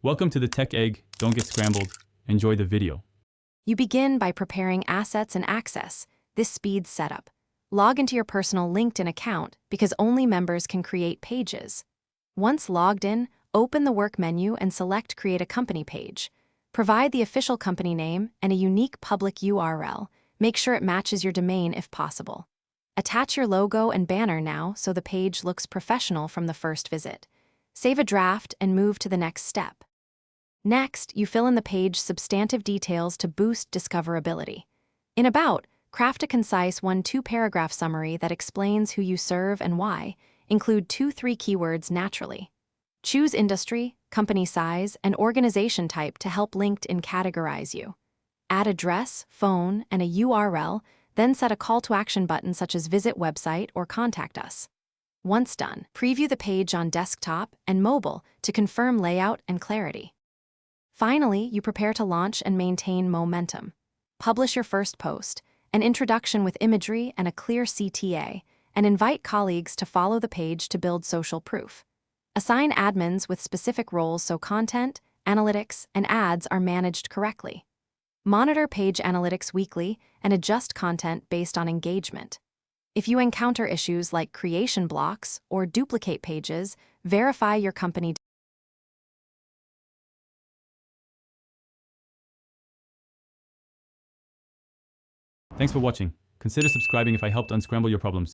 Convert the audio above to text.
Welcome to the Tech Egg. Don't get scrambled. Enjoy the video. You begin by preparing assets and access. This speeds setup. Log into your personal LinkedIn account because only members can create pages. Once logged in, open the work menu and select Create a Company page. Provide the official company name and a unique public URL. Make sure it matches your domain if possible. Attach your logo and banner now so the page looks professional from the first visit. Save a draft and move to the next step. Next, you fill in the page's substantive details to boost discoverability. In About, craft a concise 1-2-paragraph summary that explains who you serve and why. Include 2-3 keywords naturally. Choose industry, company size, and organization type to help LinkedIn categorize you. Add address, phone, and a URL, then set a call to action button such as visit website or contact us. Once done, preview the page on desktop and mobile to confirm layout and clarity. Finally, you prepare to launch and maintain momentum. Publish your first post, an introduction with imagery and a clear CTA, and invite colleagues to follow the page to build social proof. Assign admins with specific roles so content, analytics, and ads are managed correctly. Monitor page analytics weekly and adjust content based on engagement. If you encounter issues like creation blocks or duplicate pages, verify your company. Thanks for watching. Consider subscribing if I helped unscramble your problems.